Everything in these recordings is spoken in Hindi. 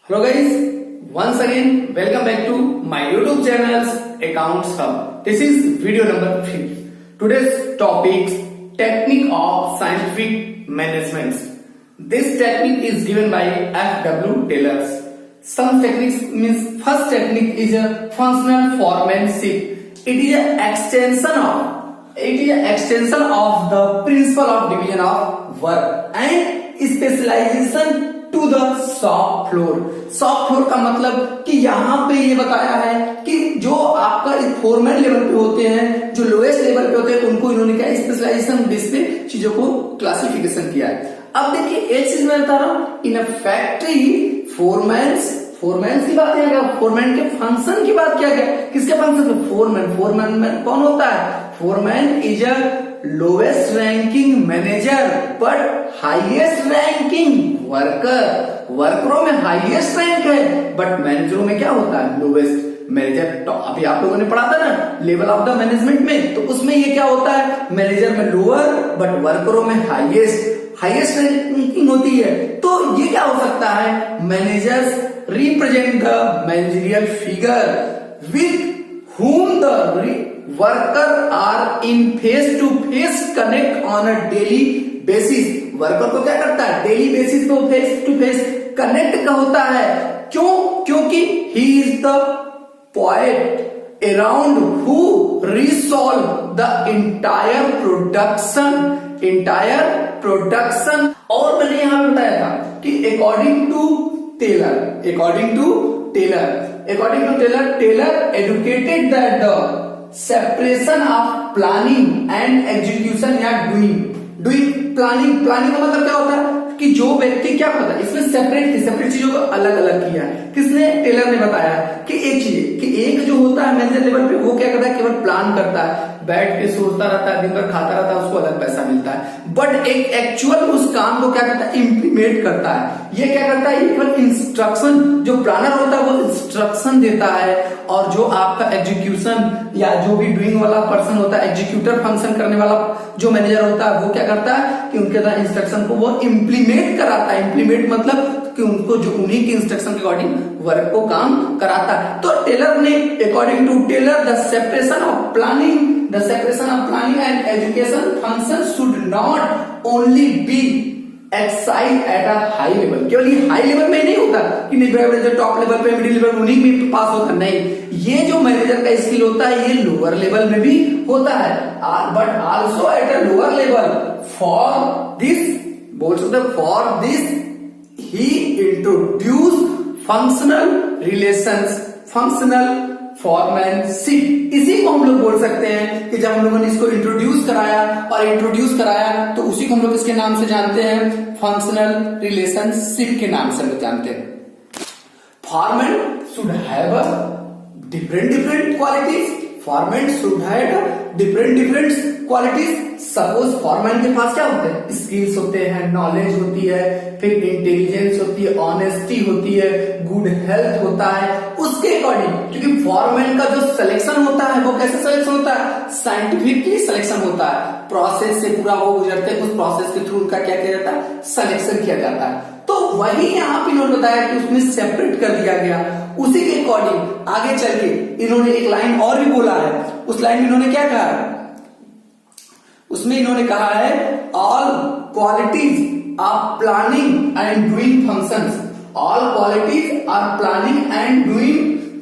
Hello guys, once again welcome back to my YouTube channel's Accounts Hub. This is video number 3. Today's topic technique of scientific management. This technique is given by F.W. Taylor. Some techniques means first technique is a functional foremanship. It is an extension of the principle of division of work and specialization to the shop floor. Shop floor का मतलब कि यहाँ पे ये बताया है कि जो आपका फोरमैन लेवल पे होते हैं, जो लोएस्ट लेवल पे होते हैं, उनको इन्होंने क्या स्पेशलाइजेशन बेस पे चीजों को क्लासिफिकेशन किया है। अब देखिए एक चीज मैं बता रहा हूँ, इन अ फैक्ट्री फोरमैन की बात है क्या, फोरमैन के फंक्शन की बात किया गया। किसके फंक्शन? फोरमैन में कौन होता है? Foreman is a lowest ranking manager but highest ranking worker. वर्करों में हाईएस्ट रैंक है बट मैनेजरों में क्या होता है? Lowest manager. तो अभी आप लोगों ने पढ़ा था ना लेवल ऑफ द मैनेजमेंट में, तो उसमें ये क्या होता है? मैनेजर में लोअर बट वर्करों में हाईएस्ट रैंकिंग होती है। तो ये क्या हो सकता है? Managers represent the managerial figure with whom the worker are in face to face connect on a daily basis। Worker को क्या करता है? डेली बेसिस पे फेस टू फेस कनेक्ट का होता है। क्यों? क्योंकि he is the point around who resolve the entire production। और मैंने यहां पे बताया था कि according to Taylor educated that the separation of planning and execution या doing प्लानिंग का मतलब क्या होता है कि जो व्यक्ति क्या करता है, इसमें सेपरेट चीजों को अलग अलग किया है। किसने? टेलर ने बताया कि एक चीज कि एक जो होता है मैनेजर लेवल पे वो क्या करता है? केवल प्लान करता है, बैठ के सोचता रहता है, दिन भर खाता रहता है, उसको अलग पैसा मिलता है। बट एक एक्चुअल उस काम को क्या करता है? इम्प्लीमेंट करता है। ये क्या करता है? ये केवल इंस्ट्रक्शन, जो प्लानर होता है वो इंस्ट्रक्शन देता है, और जो आपका एग्जीक्यूशन या जो भी डूइंग वाला पर्सन होता है, एग्जीक्यूटर फंक्शन करने वाला जो मैनेजर होता है वो क्या करता है कि उनके द्वारा इंस्ट्रक्शन को वो इम्प्लीमेंट कराता है। इम्प्लीमेंट मतलब कि उनको जो उन्हीं के इंस्ट्रक्शन के अकॉर्डिंग वर्क को काम कराता है। तो टेलर ने according to Taylor the separation of planning and education function should not only be excise at a high level. केवल ये हाई लेवल में नहीं होता कि नहीं टॉप लेवल पे, मिडिल लेवल उन्हीं में पास होता नहीं। ये जो मैनेजर का स्किल होता है ये लोअर लेवल में भी होता है, but also at a lower level. For this he introduce functional foremanship. इसी को हम लोग बोल सकते हैं कि जब हम लोगों ने इसको इंट्रोड्यूस कराया तो उसी को हम लोग इसके नाम से जानते हैं, फंक्शनल रिलेशनशिप के नाम से हम जानते हैं। Foreman should have different qualities. Suppose foreman के पास क्या होते हैं? स्किल्स होते हैं, नॉलेज होती है, फिर इंटेलिजेंस होती है, ऑनेस्टी होती है, गुड हेल्थ होता है। उसके अकॉर्डिंग, क्योंकि फॉरमैन का जो सिलेक्शन होता है वो कैसे सिलेक्शन होता है? साइंटिफिकली सिलेक्शन होता है। प्रोसेस से पूरा वो गुजरते हैं, उस प्रोसेस के थ्रू उनका क्या किया जाता है? सिलेक्शन किया जाता है। तो वही यहाँ पे इन्होंने बताया कि उसमें सेपरेट कर दिया गया। उसी के अकॉर्डिंग आगे चल के इन्होंने एक लाइन और भी बोला है। उस लाइन में इन्होंने क्या कहा? उसमें इन्होंने कहा है all qualities are planning and doing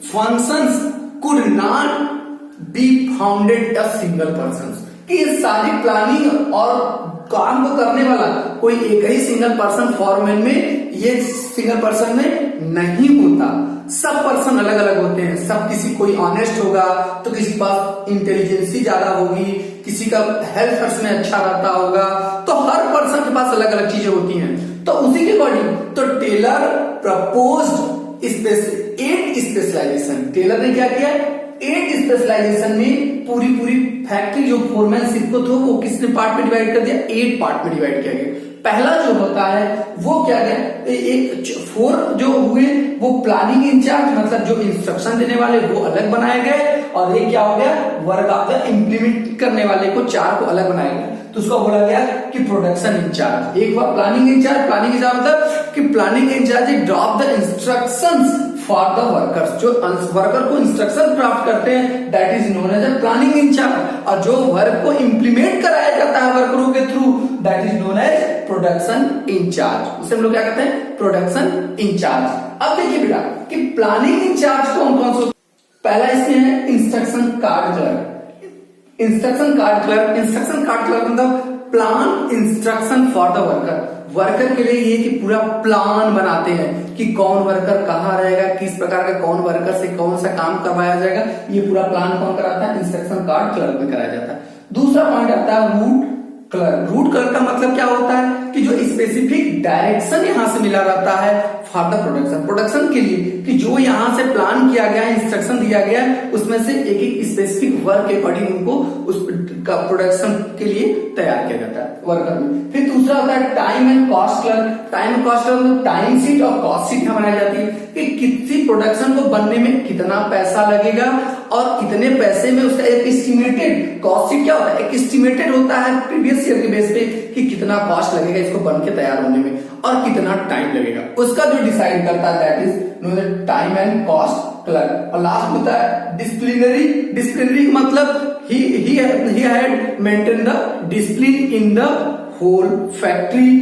functions could not be founded a single person. कि ये सारी प्लानिंग और काम को करने वाला कोई एक ही सिंगल पर्सन फॉरमैन में, ये सिंगल पर्सन में नहीं होता। सब पर्सन अलग अलग होते हैं। सब कोई ऑनेस्ट होगा तो किसी के पास इंटेलिजेंसी ज्यादा होगी, किसी का हेल्थ फर्स्ट में अच्छा रहता होगा। तो हर पर्सन के पास अलग अलग चीजें होती हैं। तो उसी के अकॉर्डिंग तो टेलर प्रपोज्ड 8 स्पेशलाइजेशन। टेलर ने क्या किया? 8 स्पेशलाइजेशन में पूरी फैक्ट्री जो फोरमैनशिप को थो वो किसने पार्ट में डिवाइड कर दिया? 8 पार्ट में डिवाइड किया गया। पहला जो होता है वो क्या है? एक 4 जो हुए वो प्लानिंग इंचार्ज, मतलब जो इंस्ट्रक्शन देने वाले वो अलग बनाए गए, और ये क्या हो गया? वर्क ऑफ द इम्प्लीमेंट करने वाले को 4 को अलग बनाया गया। तो उसको बोला गया कि प्रोडक्शन इंचार्ज। एक हुआ प्लानिंग इंचार्ज। प्लानिंग इंचार्ज मतलब कि planning incharge drop the instructions for the workers, जो वर्कर को इंस्ट्रक्शन प्राप्त करते हैं that is known as a planning incharge, और जो वर्क को इंप्लीमेंट कराया जाता है वर्करों के through that is known as production incharge. उसे हम लोग क्या कहते हैं, प्रोडक्शन इंचार्ज। अब देखिए बेटा कि प्लानिंग इंचार्ज कौन कौन से, पहला इसमें है instruction card clerk. Instruction card clerk, instruction card clerk मतलब plan instruction for the worker. Worker के लिए ये कि पूरा प्लान बनाते हैं कि कौन वर्कर कहाँ रहेगा, किस प्रकार का कौन वर्कर से कौन सा काम करवाया जाएगा, ये पूरा प्लान कौन कराता है, इंस्ट्रक्शन कार्ड क्लर्क में कराया जाता है। दूसरा पॉइंट आता है रूट क्लर्क। रूट क्लर्क का मतलब क्या होता है कि जो स्पेसिफिक डायरेक्शन यहां से मिला रहता है फॉर द प्रोडक्शन, प्रोडक्शन के लिए, कि जो यहां से प्लान किया गया है, इंस्ट्रक्शन दिया गया है, उसमें से एक एक स्पेसिफिक वर्क के अकॉर्डिंग उनको उस का प्रोडक्शन के लिए तैयार किया जाता है वर्कर में। फिर दूसरा होता है time and cost clerk. Time and cost clerk मतलब टाइम शीट और कॉस्ट शीट बनाई जाती है कि किसी प्रोडक्शन को बनने में कितना पैसा लगेगा और कितने पैसे में उसका एक एस्टिमेटेड कॉस्ट शीट क्या होता है, एक एस्टिमेटेड होता है प्रीवियस ईयर के बेस पे कि कितना कॉस्ट लगेगा इसको बन के तैयार होने में और कितना टाइम लगेगा, उसका जो डिसाइड करता है that is known as time and cost clerk. और लास्ट होता है डिसिप्लिनरी। डिसिप्लिनरी मतलब he had maintained the discipline in the whole factory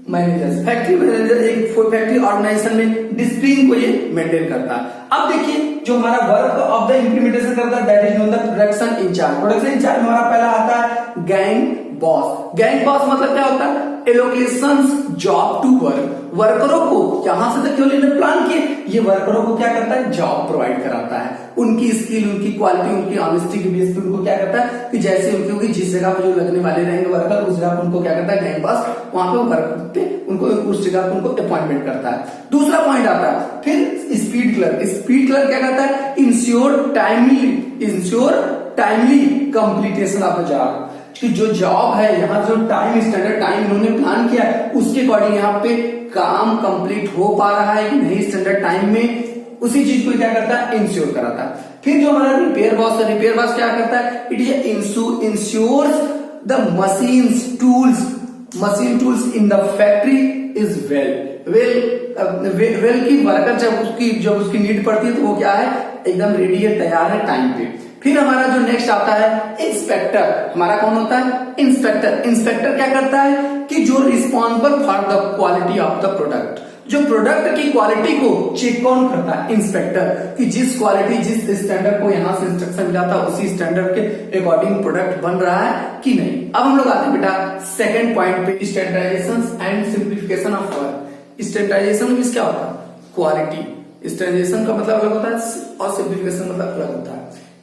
manager. Factory manager एक फैक्ट्री ऑर्गेनाइजेशन में डिसिप्लिन को ये मेंटेन करता है। अब देखिए जो हमारा वर्क ऑफ द इंप्लीमेंटेशन करता है that is known the production incharge. Production incharge हमारा पहला आता है गैंग बॉस। गैंग बॉस मतलब क्या होता है, एलोकेशंस जॉब टू वर्क। वर्करों को जहां से तक केवल प्लान किए, ये वर्करों को क्या करता है, जॉब प्रोवाइड कराता है। उनकी स्किल, उनकी क्वालिटी, उनकी ऑनेस्टी के बेस पे उनको क्या करता है कि जैसे उनकी जिस जगह पे जो लगने वाले रहेंगे वर्कर, उस जगह उनको क्या करता है गैंग बॉस, वहां पे वर्क पे उनको उस जगह पे उनको अपॉइंटमेंट करता है। दूसरा पॉइंट आता है फिर स्पीड क्लर्क। स्पीड क्लर्क क्या करता है, ensure timely completion of the job. कि जो जॉब है यहाँ जो टाइम स्टैंडर्ड टाइम इन्होंने प्लान किया है उसके अकॉर्डिंग यहाँ पे काम कंप्लीट हो पा रहा है कि नहीं स्टैंडर्ड टाइम में, उसी चीज को क्या करता है, इंश्योर कराता है। फिर जो हमारा रिपेयर बॉस है, रिपेयर बॉस क्या करता है, it is insures the machine tools in the factory is well की वर्कर जब उसकी नीड पड़ती है तो वो क्या है, एकदम रेडी है, तैयार है टाइम पे। फिर हमारा जो नेक्स्ट आता है इंस्पेक्टर। हमारा कौन होता है, इंस्पेक्टर। इंस्पेक्टर क्या करता है कि जो responsible for the quality of the product, जो प्रोडक्ट की क्वालिटी को चेक कौन करता है, इंस्पेक्टर। कि जिस क्वालिटी जिस स्टैंडर्ड को यहाँ से इंस्ट्रक्शन मिला था उसी स्टैंडर्ड के अकॉर्डिंग प्रोडक्ट बन रहा है कि नहीं। अब हम लोग आते हैं बेटा सेकंड पॉइंट पे, standardization and simplification of work. Standardization means क्या होता है, क्वालिटी। स्टैंडर्डाइजेशन का मतलब अलग होता है और सिंप्लीफिकेशन मतलब अलग होता है।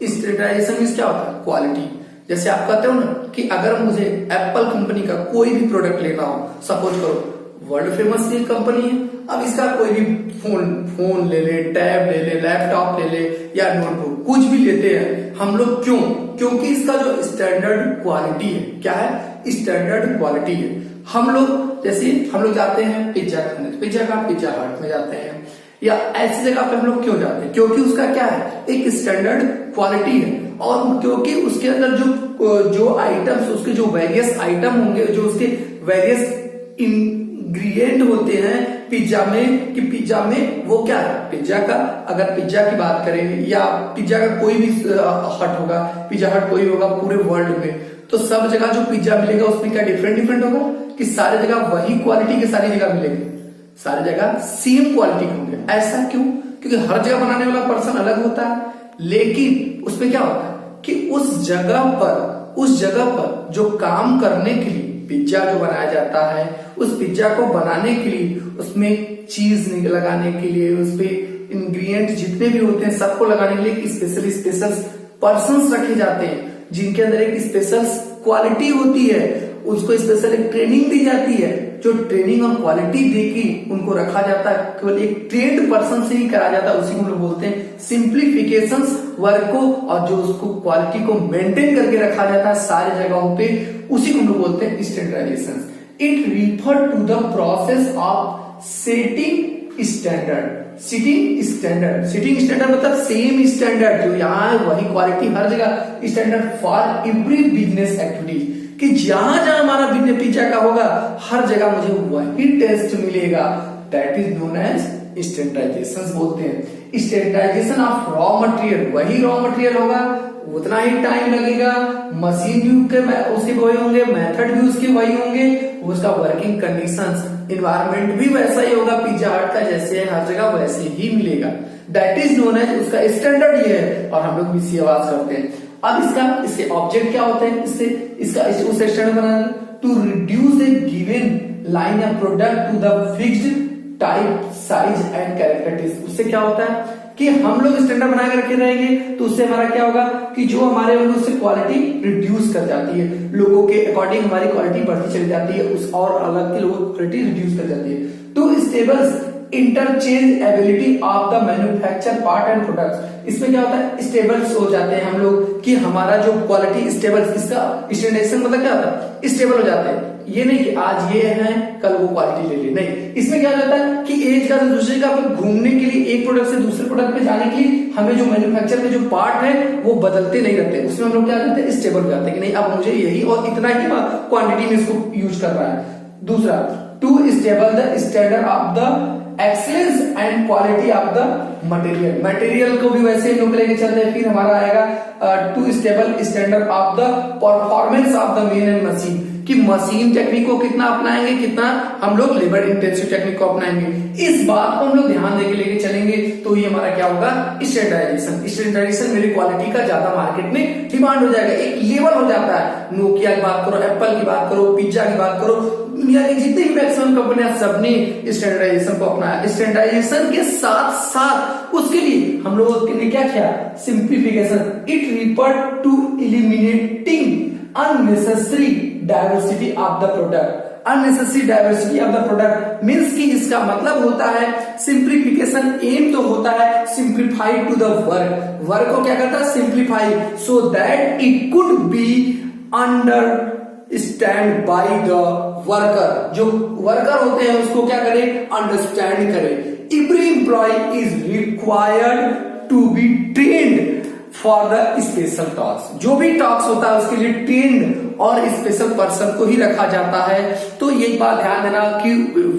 स्टैंडर्डाइजेशन मींस क्या होता है, क्वालिटी। जैसे आप कहते हो ना कि अगर मुझे एप्पल कंपनी का कोई भी प्रोडक्ट लेना हो, सपोज करो वर्ल्ड फेमस ये कंपनी है, अब इसका कोई भी फोन ले ले, टैब ले ले, लैपटॉप ले ले या नोटबुक, कुछ भी लेते हैं हम लोग, क्यों, क्योंकि इसका जो स्टैंडर्ड क्वालिटी है, क्या है, स्टैंडर्ड क्वालिटी है। हम लोग जैसे हम लोग जाते हैं पिज्जा खाने, पिज्जा हट में जाते हैं या ऐसी जगह पे हम लोग क्यों जाते हैं, क्योंकि उसका क्या है, एक स्टैंडर्ड क्वालिटी है और क्योंकि उसके अंदर जो आइटम्स, उसके जो वेरियस आइटम होंगे, जो उसके वेरियस इंग्रेडिएंट होते हैं पिज्जा में, कि पिज्जा में वो क्या है, पिज्जा का अगर पिज्जा की बात करें या पिज्जा का कोई भी हट होगा, पिज्जा हट कोई होगा पूरे वर्ल्ड में, तो सब जगह जो पिज्जा मिलेगा उसमें क्या डिफरेंट होगा कि सारी जगह वही क्वालिटी के सारी जगह मिलेगी, सारी जगह सेम क्वालिटी के होंगे। ऐसा क्यों, क्योंकि हर जगह बनाने वाला पर्सन अलग होता है, लेकिन उसमें क्या होता है कि उस जगह पर जो काम करने के लिए पिज्जा जो बनाया जाता है, उस पिज्जा को बनाने के लिए उसमें चीज लगाने के लिए, उसपे इंग्रेडिएंट जितने भी होते हैं सबको लगाने के लिए स्पेशल पर्सन्स रखे जाते हैं जिनके अंदर एक स्पेशल क्वालिटी होती है, उसको स्पेशल एक ट्रेनिंग दी जाती है, जो ट्रेनिंग और क्वालिटी देके उनको रखा जाता है, केवल एक ट्रेंड पर्सन से ही कराया जाता है, उसी को हम लोग बोलते हैं सिंप्लीफिकेशन वर्क को, और जो उसको क्वालिटी को मेंटेन करके रखा जाता है सारी जगहों पे, उसी को हम लोग बोलते हैं standardization. It refer to the process of setting standard. Sitting standard मतलब सेम स्टैंडर्ड जो यहाँ है वही क्वालिटी हर जगह, standard for every business activity, कि जहां जहां हमारा भिन्न पिज्जा का होगा हर जगह मुझे वही टेस्ट मिलेगा। That is known as standardization बोलते हैं। स्टैंडर्डाइजेशन ऑफ रॉ मटेरियल, वही रॉ मटेरियल होगा, उतना ही टाइम लगेगा, मशीन भी उसके वही होंगे, मेथड भी उसके वही होंगे, उसका वर्किंग कंडीशंस, इन्वायरमेंट भी वैसा ही होगा पिज्जा हट का जैसे है हर जगह वैसे ही मिलेगा। दैट इज नोन एज, उसका स्टैंडर्ड ये है और हम लोग भी इसी आवाज करते हैं। अब इसके ऑब्जेक्ट क्या होते हैं, इससे इसका उस स्टैंडर्ड बनाना to reduce a given line of product to the fixed type size and characteristics. उससे क्या होता है कि हम लोग स्टैंडर्ड बना के रखे रहेंगे तो उससे हमारा क्या होगा कि जो हमारे उससे क्वालिटी रिड्यूस कर जाती है, लोगों के अकॉर्डिंग हमारी क्वालिटी बढ़ती चली जाती है, उस और अलग के लोगों की क्वालिटी रिड्यूस कर जाती है। To establish interchangeability of the manufacture part and products. इसमें क्या होता है स्टेबल्स हो जाते हैं हम लोग कि हमारा जो क्वालिटी स्टेबल्स, इसका स्टैंडर्डाइजेशन मतलब क्या होता है स्टेबल हो जाते हैं। ये नहीं कि आज ये है कल वो क्वालिटी ले ले, नहीं। इसमें क्या हो जाता है कि एक जगह से दूसरी जगह पर घूमने के लिए, एक प्रोडक्ट से दूसरे प्रोडक्ट पे जाने के लिए हमें जो मैन्युफैक्चर के जो पार्ट है वो बदलते नहीं रहते, उसमें हम लोग क्या करते हैं स्टेबल हो जाते हैं कि नहीं अब मुझे यही और इतना ही क्वांटिटी में इसको यूज कर रहा है। दूसरा, to establish the standard of the excellence and quality of the material. Material को भी वैसे ही लोग लेके चल रहे हैं। फिर हमारा आएगा to establish standard of the performance of the men and machine, कि मशीन टेक्निक को कितना अपनाएंगे, कितना हम लोग लेबर इंटेंसिव टेक्निक को अपनाएंगे। इस बात को हम लोग ध्यान देके लेके चलेंगे तो ये हमारा क्या होगा स्टैंडर्डाइजेशन। स्टैंडर्डाइजेशन मेरी क्वालिटी का ज्यादा मार्केट में डिमांड हो जाएगा, एक लेवल हो जाता है। नोकिया की बात करो, एप्पल की बात करो, पिज्जा की बात करो, दुनिया की जितनी भी मैक्सिमम कंपनियां सबने स्टैंडर्डाइजेशन को अपनाया। स्टैंडर्डाइजेशन के साथ साथ उसके लिए हम लोगों ने क्या किया simplification. It refer to eliminating unnecessary diversity of the product. Unnecessary diversity of the product means कि इसका मतलब होता है सिंप्लीफिकेशन। एम तो होता है simplify to the work, work को क्या करता है simplify, so that it could be understand by the worker. जो वर्कर होते हैं उसको क्या करे अंडरस्टैंड करे। Every employ is required to be trained for the special tasks. जो भी टॉक्स होता है उसके लिए ट्रेंड और स्पेशल पर्सन को ही रखा जाता है। तो ये बात ध्यान देना कि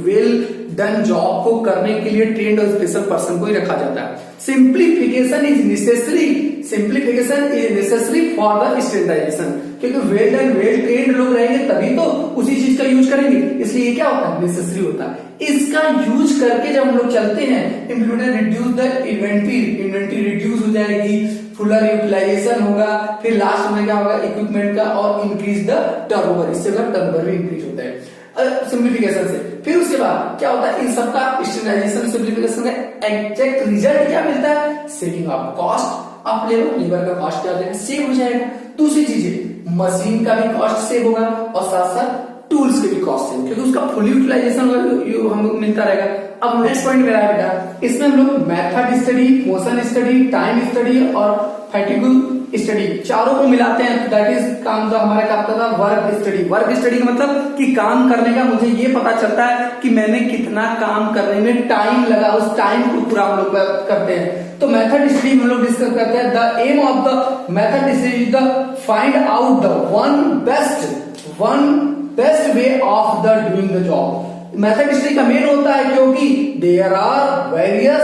वेल डन जॉब को करने के लिए ट्रेंड और स्पेशल पर्सन को ही रखा जाता है। Simplification is necessary, simplification is necessary for the standardization, क्योंकि वेल डन वेल ट्रेंड लोग रहेंगे तभी तो उसी चीज का यूज करेंगे, इसलिए क्या होता है नेसेसरी होता है। इसका यूज करके जब हम लोग चलते हैं implement reduce the inventory, inventory reduce हो जाएगी, फुलर यूटिलाइजेशन होगा, फिर लास्ट में क्या होगा इक्विपमेंट का और इंक्रीज द टर्नओवर, इससे टर्नओवर भी इंक्रीज होता है सिंप्लीफिकेशन से। फिर उसके बाद क्या होता है इन सबका स्टैंडर्डाइजेशन सिंप्लीफिकेशन का एग्जैक्ट रिजल्ट क्या मिलता है saving of cost of labour, labour का कॉस्ट क्या हो जाएगा सेव हो जाएगा। दूसरी चीजें मशीन का भी कॉस्ट सेव होगा और साथ साथ टूल्स के भी कॉस्ट सेव, क्योंकि उसका फुल यूटिलाइजेशन हमको मिलता रहेगा। अब नेक्स्ट पॉइंट मेरा है बेटा, इसमें हम लोग method study, motion study, time study और फैटिग स्टडी चारों को मिलाते हैं। दैट इज काम जो हमारा क्या होता था वर्क स्टडी। वर्क स्टडी का मतलब कि काम करने का मुझे ये पता चलता है कि मैंने कितना काम करने में टाइम लगा, उस टाइम को पूरा हम लोग करते हैं। तो मेथड स्टडी हम लोग डिस्कस करते हैं। The aim of the method study is the find out the one best way of the doing the job. Method study का मेन होता है क्योंकि there are various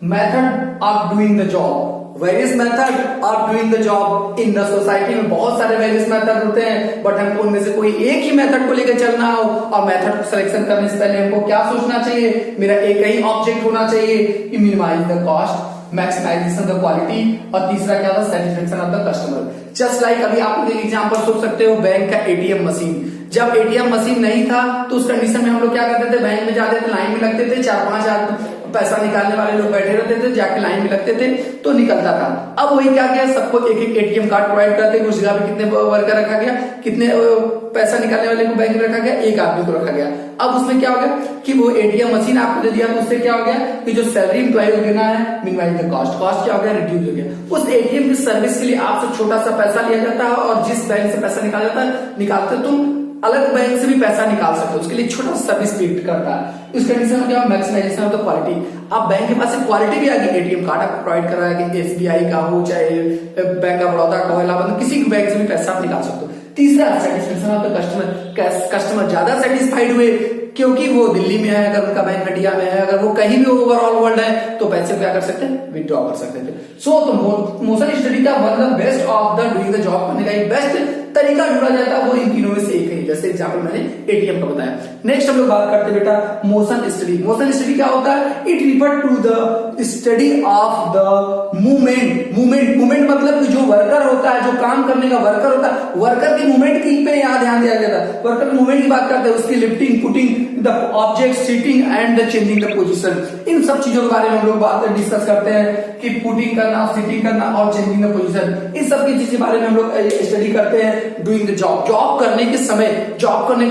method of doing the job, various method of doing the job in the society में बहुत सारे वेरियस मेथड होते हैं, बट हमको उनमें से कोई एक ही मेथड को लेकर चलना हो और मेथड को सिलेक्शन करने से पहले हमको क्या सोचना चाहिए, मेरा एक ही ऑब्जेक्ट होना चाहिए कि minimize the cost, maximization the quality और तीसरा क्या था satisfaction of the customer. Just like अभी आप एक एग्जांपल सोच सकते हो बैंक का एटीएम मशीन। जब एटीएम मशीन नहीं था तो उस कंडीशन में हम लोग क्या करते थे बैंक में जाते थे, लाइन में लगते थे, 4-5 पैसा निकालने वाले लोग बैठे रहते थे, जाके लाइन में लगते थे तो निकलता था। अब वही क्या किया सबको एक एक एटीएम कार्ड प्रोवाइड करते, उस जगह पे कितने वर्कर रखा गया, कितने पैसा निकालने वाले को बैंक में रखा गया, एक आदमी को रखा गया। अब उसमें क्या हो गया कि वो एटीएम मशीन आपको दे दिया तो उससे क्या हो गया कि जो सैलरी एम्प्लॉय को देना है मिनिमाइज द कॉस्ट, कॉस्ट क्या हो गया रिड्यूस हो गया। उस एटीएम की सर्विस के लिए आपसे छोटा सा पैसा लिया जाता है और जिस बैंक से पैसा निकाला जाता है निकालते तुम अलग बैंक से भी पैसा निकाल सकते हो, उसके लिए छोटा सर्विस पे करता है। इस कंडीशन में क्या मैक्सिमाइजेशन ऑफ द क्वालिटी। अब बैंक के पास क्वालिटी भी आ गई, एटीएम कार्ड आपको प्रोवाइड कर रहा है कि एसबीआई का हो चाहे बैंक ऑफ बड़ौदा का हो, इलाहाबाद किसी भी बैंक से भी पैसा आप निकाल सकते हो। तीसरा satisfaction of the customer, customer ज्यादा सेटिस्फाइड हुए क्योंकि वो दिल्ली में है, अगर उनका बैंक इंडिया में है, अगर वो कहीं भी ओवरऑल वर्ल्ड है तो पैसे क्या कर सकते हैं, विथड्रॉ कर सकते थे। सो तो मोशन स्टडी का one of the best of the doing the job करने का एक बेस्ट तरीका ढूंढा जाता है, वो इन तीनों में से एक है, जैसे एग्जांपल मैंने एटीएम का बताया। नेक्स्ट हम लोग बात करते हैं बेटा मोशन स्टडी। मोशन स्टडी क्या होता है, it refer to the study of the movement. Movement मतलब कि जो वर्कर होता है, जो काम करने का वर्कर होता है, वर्कर की मूवमेंट की पे यहाँ ध्यान दिया जाता है। वर्कर की मूवमेंट की बात करते हैं, उसकी lifting, putting the object, sitting and changing the position. इन सब चीजों के बारे में हम लोग बात डिस्कस करते हैं कि पुटिंग करना, सिटिंग करना और चेंजिंग द पोजीशन। इस सब की चीज के बारे में हम लोग स्टडी करते हैं डूइंग द जॉब। जॉब करने के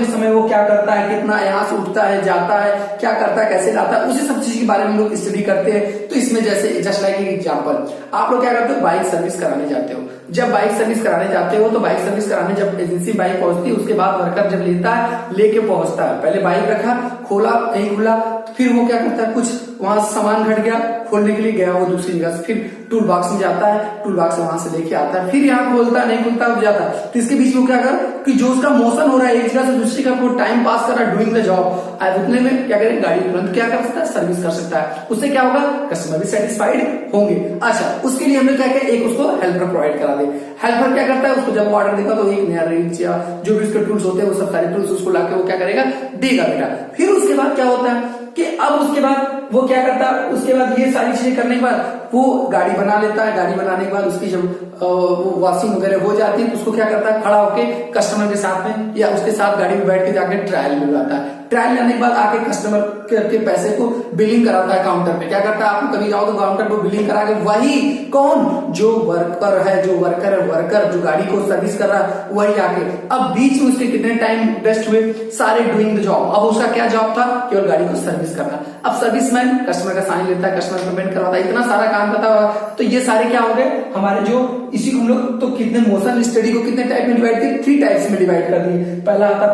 समय वो क्या करता है, कितना यहाँ से उठता है, जाता है, क्या करता है, कैसे जाता है, उसी सब चीज के बारे में हम लोग स्टडी करते हैं। तो इसमें जैसे जस्ट लाइक एक एग्जांपल, आप लोग क्या करते हो, बाइक सर्विस कराने जाते हो। जब बाइक सर्विस कराने जाते हो तो बाइक सर्विस कराने जब एजेंसी बाइक पहुंचती है, उसके बाद वर्कर जब लेता है, लेके पहुंचता है, पहले बाइक रखा, खोला, नहीं खुला, फिर वो क्या करता है, कुछ वहां सामान घट गया, खोलने के लिए गया वो दूसरी जगह से, फिर टूल बॉक्स में जाता है, टूल बॉक्स वहां से लेके आता है, फिर यहाँ खोलता है, नहीं खुलता, हो जाता है। तो इसके बीच में क्या कर कि जो उसका मोशन हो रहा है एक जगह से दूसरी जगह, वो टाइम पास कर रहा है डूइंग द जॉब, उतने में क्या करें, गाड़ी तुरंत क्या कर सकता है, सर्विस कर सकता है। उससे क्या होगा, कस्टमर भी सेटिस्फाइड होंगे। अच्छा, उसके लिए हमने क्या किया, एक उसको हेल्पर प्रोवाइड करा दे। हेल्पर क्या करता है, उसको जब वो ऑर्डर देगा तो एक नया रेंज या जो भी उसके टूल्स होते हैं वो सब सारे टूल्स उसको लाके वो क्या करेगा, देगा बेटा। फिर उसके बाद क्या होता है कि अब उसके बाद वो क्या करता है, उसके बाद ये सारी चीजें करने के बाद वो गाड़ी बना लेता है। गाड़ी बनाने के बाद उसकी जब वो वॉशिंग वगैरह हो जाती है तो उसको क्या करता है, खड़ा होके कस्टमर के साथ में या उसके साथ गाड़ी में बैठ के जाके ट्रायल में जाता है। ट्रायल लेने के बाद आके कस्टमर के पैसे को बिलिंग कराता है काउंटर पे। क्या करता है, आप कभी जाओ तो काउंटर पे बिलिंग करा के वही कौन, जो वर्कर है, वर्कर जो गाड़ी को सर्विस कर रहा है, वही आके। अब बीच में उसके कितने टाइम वेस्ट हुए, सारे डूइंग द जॉब। अब उसका क्या जॉब था, केवल गाड़ी को सर्विस करना। अब सर्विसमैन कस्टमर का साइन लेता है, कस्टमर पेमेंट करवाता है, इतना सारा काम करता हुआ। तो ये सारे क्या हो गए हमारे, जो इसी को हम लोग तो कितने मोशन स्टडी को कितने टाइप में डिवाइड किए, 3 टाइप्स में डिवाइड कर दिए। पहला आता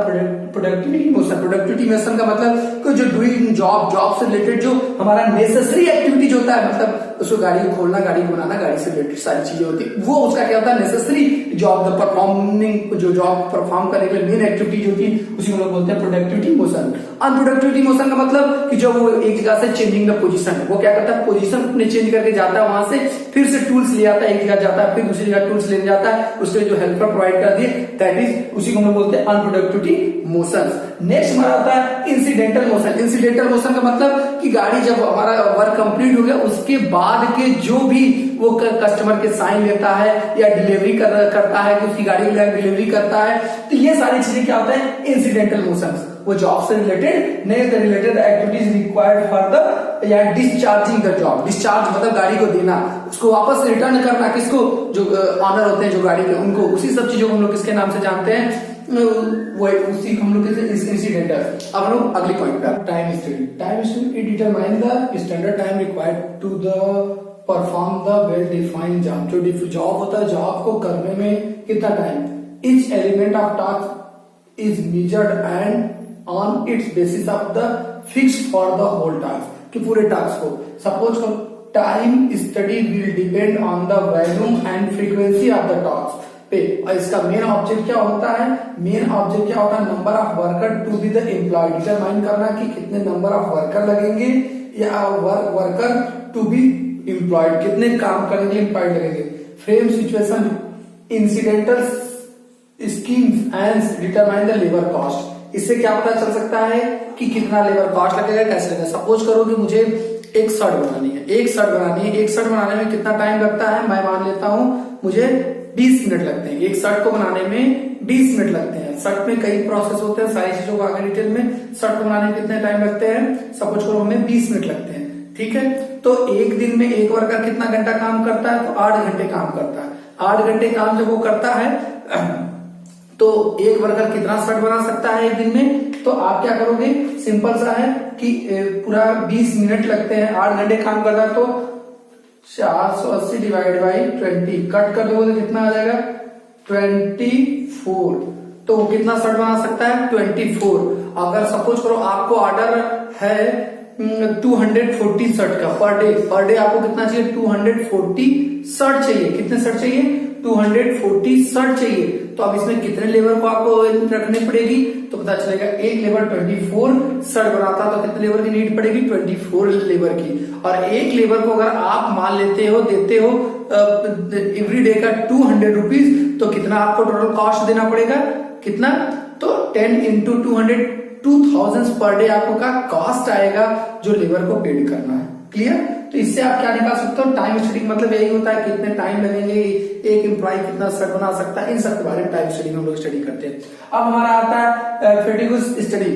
प्रोडक्टिविटी मोशन। प्रोडक्टिविटी मोशन का मतलब जो डूइंग जॉब से रिलेटेड जो हमारा नेसेसरी एक्टिविटीज होता है, मतलब उसको गाड़ी को खोलना, गाड़ी को बनाना, गाड़ी से रिलेटेड सारी चीजें होती है, वो उसका क्या होता है, नेसेसरी जॉब, द परफॉर्मिंग, जो जॉब परफॉर्म करने के लिए मेन एक्टिविटी होती है, उसी को लोग बोलते हैं प्रोडक्टिविटी मोशन। अनप्रोडक्टिविटी मोशन का मतलब कि जब वो एक जगह से चेंजिंग द पोजीशन, वो क्या करता है, पोजीशन अपने चेंज करके जाता है, वहां से फिर से टूल्स ले आता है, एक जगह जाता है, फिर दूसरी जगह टूल्स ले जाता है, उसके जो हेल्पर प्रोवाइड कर दिए, दैट इज, उसी को हम लोग बोलते हैं अनप्रोडक्टिविटी मोशन। नेक्स्ट हमारा आता है इंसिडेंटल मोशन। इंसिडेंटल मोशन का मतलब कि गाड़ी जब हमारा वर्क कंप्लीट हो गया उसके बाद के जो भी वो कस्टमर के साइन लेता है या डिलीवरी करता है, उसकी गाड़ी डिलीवरी करता है, तो ये सारी चीजें क्या होता है, इंसिडेंटल मोशन। वो जॉब से related, next related activities required for the या डिस्चार्जिंग द जॉब। डिस्चार्ज मतलब गाड़ी को देना, उसको वापस रिटर्न करना, किसको, जो ऑनर होते हैं जो गाड़ी के, उनको। उसी सब चीजों को हम लोग किसके नाम से जानते हैं, वो उसी हम लोग इंसिडेंटल। अब हम लोग अगले पॉइंट पे, time study. Time study it determine the standard time required to the perform the well defined job. जो जॉब होता है, जॉब को करने में कितना time, each element of task is measured and on its basis of the fixed for the whole task, कि पूरे टास्क को। Suppose time study will depend on the volume and frequency of the task पे। और इसका मेन ऑब्जेक्ट क्या होता है, मेन ऑब्जेक्ट क्या होता है, number of worker to be the employ, determine करना कि कितने नंबर ऑफ वर्कर लगेंगे या वर्कर टू बी एम्प्लॉयड, कितने काम करने के लिए एम्प्लॉयड लगेंगे। Frame situation incidental schemes and determine the labour cost. इससे क्या पता चल सकता है कि कितना लेबर कॉस्ट लगेगा, कैसे लगेगा। सपोज करो कि मुझे एक शर्ट बनानी है, एक शर्ट बनाने में कितना टाइम लगता है, मैं मान लेता हूं मुझे 20 मिनट लगते हैं। एक शर्ट को बनाने में 20 मिनट लगते हैं। शर्ट में कई प्रोसेस होते हैं, सारी चीजों को आगे डिटेल में। शर्ट को बनाने में कितने टाइम लगते हैं, सपोज करो हमें 20 मिनट लगते हैं, ठीक है। तो एक दिन में एक वर्कर कितना घंटा काम करता है, तो 8 घंटे काम करता है। 8 घंटे काम जब वो करता है तो एक वर्कर कितना शर्ट बना सकता है एक दिन में, तो आप क्या करोगे, सिंपल सा है कि पूरा 20 मिनट लगते हैं, 8 घंटे काम करता है, तो 480 डिवाइड बाई 20 कट कर दोगे तो कितना आ जाएगा, 24। तो वो कितना शर्ट बना सकता है, 24। अगर सपोज करो आपको ऑर्डर है 240 शर्ट का पर डे आपको कितना चाहिए, 240 शर्ट चाहिए। कितने शर्ट चाहिए, 240 शर्ट चाहिए, तो अब इसमें कितने लेबर को आपको रखनी पड़ेगी, तो पता चलेगा एक लेबर 24 शर्ट बनाता तो कितने लेबर की नीड पड़ेगी, 24 लेबर की। और एक लेबर को अगर आप मान लेते हो देते हो एवरी डे का 200 रुपीज, तो कितना आपको टोटल कॉस्ट देना पड़ेगा, कितना, तो 10 इंटू 200 2000 पर डे आपको का कॉस्ट आएगा जो लेबर को पेड करना है। क्लियर? तो इससे आप क्या निकाल सकते हो, टाइम स्टडी मतलब यही होता है कितने टाइम लगेंगे, एक एम्प्लॉय कितना शर्ट बना सकता है, इन सब के बारे में टाइम स्टडी में हम लोग स्टडी करते हैं। अब हमारा आता है फेटिगुस स्टडी।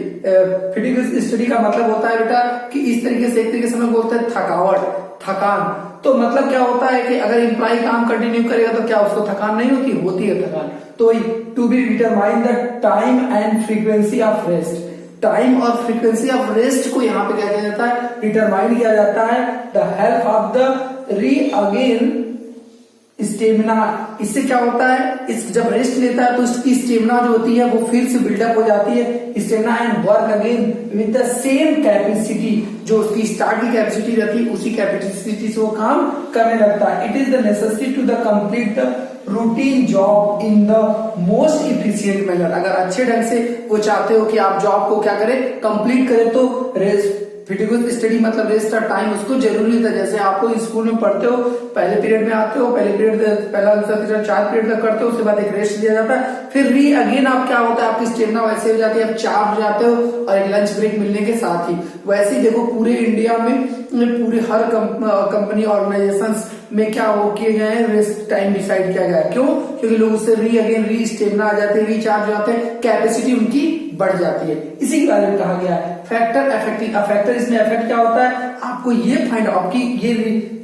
फेटिगुस स्टडी का मतलब होता है बेटा कि इस तरीके से, एक तरीके से हम लोग बोलते हैं थकावट, थकान। तो मतलब क्या होता है कि अगर एम्प्लॉय काम कंटिन्यू करेगा तो क्या उसको थकान नहीं होती, होती है थकान। तो to be determine the time and frequency of rest, time और फ्रीक्वेंसी ऑफ रेस्ट को यहाँ पे क्या किया जाता है, डिटरमाइन किया जाता है द हेल्प ऑफ द री अगेन स्टेमिना। इससे क्या होता है, इस जब रेस्ट लेता है तो उसकी स्टेमिना जो होती है वो फिर से बिल्डअप हो जाती है, stamina and work again with the same capacity, जो उसकी स्टार्ट की कैपेसिटी रहती है उसी कैपेसिटी से वो काम करने लगता है। It is the necessity to the complete the routine job in the most efficient manner. अगर अच्छे ढंग से वो चाहते हो कि आप जॉब को क्या करें, कंप्लीट करें, तो रेस्ट फेटिगुस स्टडी मतलब रेस्ट का टाइम उसको जरूरी था। जैसे आप लोग स्कूल में पढ़ते हो, पहले पीरियड में आते हो, पहले पीरियड पहला दूसरा तीसरा 4 पीरियड तक करते हो, उसके बाद एक रेस्ट दिया जाता है, फिर री अगेन आप क्या होता है, आपकी स्टेमिना वैसे हो जाती है, आप 4 हो जाते हो और एक लंच ब्रेक मिलने के साथ ही। वैसे ही देखो पूरे इंडिया में पूरे हर कंपनी ऑर्गेनाइजेशन में क्या हो किए गए हैं, रेस्ट टाइम डिसाइड किया गया है। क्यों? क्योंकि लोग उससे री अगेन री स्टेमिना आ जाते हैं, रिचार्ज हो जाते हैं, कैपेसिटी उनकी बढ़ जाती है। इसी के बारे में कहा गया है फैक्टर अफेक्टिंग फैक्टर। इसमें इफेक्ट क्या होता है, आपको ये फाइंड आउट कि ये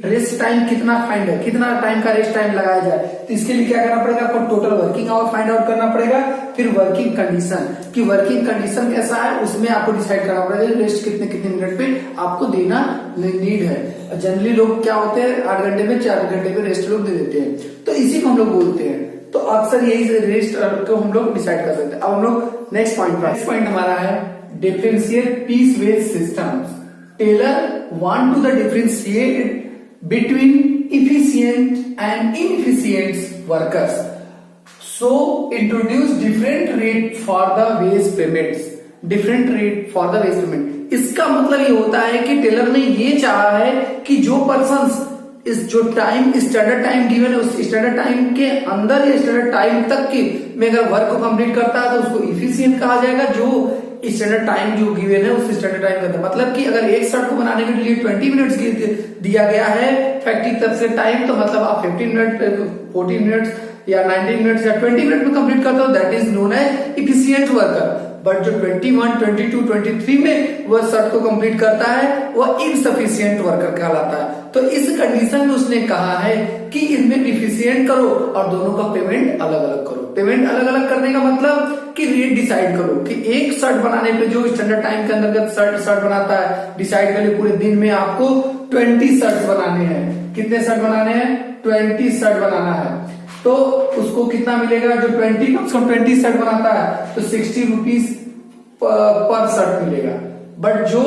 रेस्ट टाइम कितना फाइंड है, कितना टाइम का रेस्ट टाइम लगाया जाए। तो इसके लिए क्या करना पड़ेगा, आपको total working hour find out करना पड़ेगा, फिर वर्किंग कंडीशन कि वर्किंग कंडीशन कैसा है उसमें आपको डिसाइड करना पड़ेगा रेस्ट कितने कितने मिनट पे आपको देना नीड है। जनरली लोग क्या होते हैं 8 घंटे में 4 घंटे में रेस्ट लोग दे देते हैं, तो इसी को हम लोग बोलते हैं। तो अक्सर यही रेस्ट को हम लोग डिसाइड कर सकते हैं। अब हम लोग नेक्स्ट पॉइंट हमारा है differentiate piece wage systems. Taylor want to the differentiate between efficient and inefficient workers, so introduce different rate for the wage payments, different rate for the wage payment। इसका मतलब ये होता है कि टेलर ने ये चाहा है कि जो पर्सन इस जो टाइम स्टैंडर्ड टाइम गिवन है उस स्टैंडर्ड टाइम के अंदर या स्टैंडर्ड टाइम तक के में अगर वर्क को कंप्लीट करता है तो उसको इफिशिएंट कहा जाएगा। जो स्टैंडर्ड टाइम जो गिवन है उस स्टैंडर्ड टाइम के अंदर, मतलब कि अगर एक शर्ट को बनाने के लिए 20 मिनट्स दिया गया है फैक्ट्री तरफ से टाइम, तो मतलब आप 15 मिनट 14 मिनट्स या 19 मिनट्स या 20 मिनट में कंप्लीट करते हो, that is known as efficient worker. But जो 21, 22, 23 में वह शर्ट को कंप्लीट करता है वह इनसफिशिएंट वर्कर कहलाता है। तो इस कंडीशन में उसने कहा है कि इनमें डिफिशिएंट करो और दोनों का पेमेंट अलग अलग करो। पेमेंट अलग अलग करने का मतलब कि रेट डिसाइड करो कि एक शर्ट बनाने पे जो स्टैंडर्ड टाइम के अंतर्गत शर्ट बनाता है, डिसाइड कर ले पूरे दिन में आपको 20 शर्ट बनाने हैं। कितने शर्ट बनाने हैं? 20 शर्ट बनाना है, तो उसको कितना मिलेगा? जो 20 शर्ट बनाता है तो 60 रुपीज पर शर्ट मिलेगा। बट जो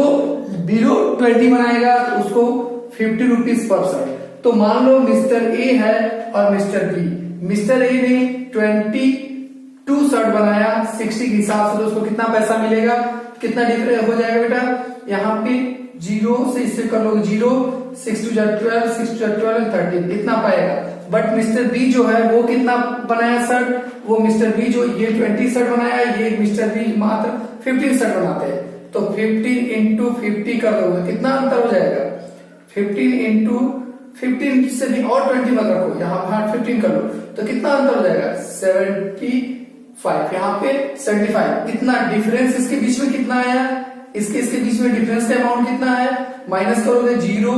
बिलो 20 बनाएगा तो उसको 50 रुपीज पर शर्ट। तो मान लो मिस्टर ए है और मिस्टर बी। मिस्टर ए ने 22 शर्ट बनाया 60 के हिसाब से, तो उसको कितना पैसा मिलेगा? कितना डिफरेंस हो जाएगा बेटा? यहाँ पे 0 से इससे कर लो 0, 6 to 12, 6 to 12 13 इतना पाएगा। बट मिस्टर बी जो है वो कितना बनाया शर्ट? वो मिस्टर बी जो ये 20 शर्ट बनाया, ये मिस्टर बी मात्र 15 शर्ट बनाते हैं। तो 15 इंटू 50 कर दोगे कितना अंतर हो जाएगा? 15 इंटू 15 से भी और 20 मत रखो, यहाँ 15 कर लो तो कितना अंतर हो जाएगा? 75। यहाँ पे 75। इतना डिफरेंस इसके बीच में कितना आया? इसके बीच में डिफरेंस का अमाउंट कितना है? माइनस करोगे 0,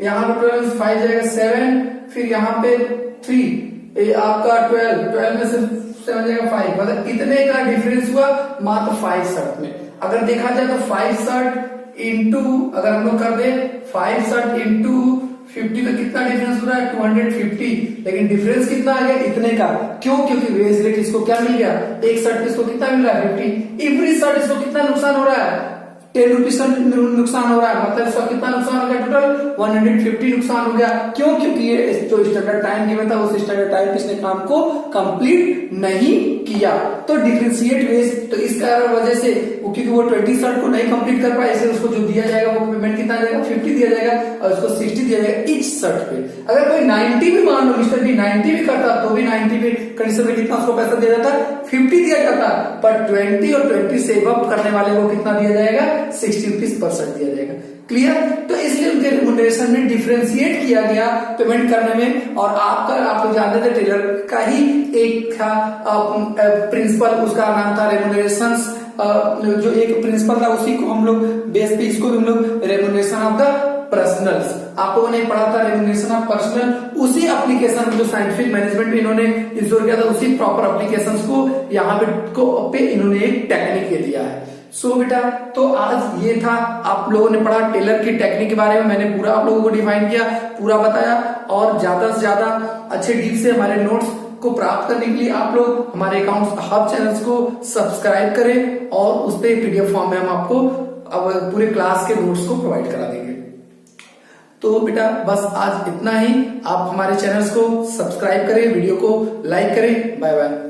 यहाँ पे 12 5 जाएगा 7, फिर यहाँ पे 3 आपका 12 में से 7 जाएगा 5, मतलब इतने का डिफरेंस हुआ मात्र 5 शर्ट में। अगर देखा जाए तो 5 शर्ट इंटू अगर हम लोग कर दे 5 शर्ट इंटू 50 का कितना डिफरेंस हो रहा है? 250। लेकिन डिफरेंस कितना आ गया? इतने का। क्यों? क्योंकि वेज रेट इसको क्या मिल गया? एक शर्ट पे इसको कितना मिल रहा है? 50। एवरी शर्ट इसको कितना नुकसान हो रहा है? 10 रुपीज का नुकसान हो रहा है, मतलब इसका कितना नुकसान हो गया, टोटल 150 नुकसान हो गया। क्यों? क्योंकि ये जो स्टैंडर्ड टाइम गिवन था उस स्टैंडर्ड टाइम किसने काम को कंप्लीट नहीं किया। तो डिफरेंशिएट वेज, तो इसका वजह से क्योंकि वो 20 शर्ट को नहीं कंप्लीट कर पाए, इसलिए उसको जो दिया जाएगा वो पेमेंट कितना जाएगा, 50 दिया जाएगा और उसको 60 दिया जाएगा ईच शर्ट पे। अगर कोई 90 भी मान लो मिस्टर बी 90 भी करता तो भी 90 पे कंडीशन में कितना उसको पैसा दिया जाता, 50 दिया जाता, पर 20 और 20 से अबव करने वाले को कितना दिया जाएगा, 60 रुपीज पर शर्ट दिया जाएगा। क्लियर? तो इसलिए उनके रिम्यूनरेशन में डिफरेंशिएट किया गया पेमेंट करने में। और आप लोग जानते थे टेलर का ही एक था प्रिंसिपल, उसका नाम था रेम्यूनरेशन, जो एक प्रिंसिपल था उसी को हम लोग बेस पे इसको भी हम लोग रेम्यूनरेशन ऑफ द पर्सनल्स, आप लोगों ने पढ़ा था रेम्यूनरेशन ऑफ पर्सनल, उसी एप्लीकेशन जो साइंटिफिक मैनेजमेंट में इन्होंने इंश्योर किया था उसी प्रॉपर एप्लीकेशंस को यहाँ पे इन्होंने एक टेक्निक ये दिया है। सो बेटा, तो आज ये था, आप लोगों ने पढ़ा टेलर की टेक्निक के बारे में, मैंने पूरा आप लोगों को डिफाइन किया, पूरा बताया। और ज्यादा से ज्यादा अच्छे डीप से हमारे नोट्स को प्राप्त करने के लिए आप लोग हमारे अकाउंट्स हब चैनल्स को सब्सक्राइब करें और उस पे पीडीएफ फॉर्म में हम आपको अब पूरे क्लास के नोट्स को प्रोवाइड करा देंगे। तो बेटा बस आज इतना ही, आप हमारे चैनल्स को सब्सक्राइब करें, वीडियो को लाइक करें। Bye bye.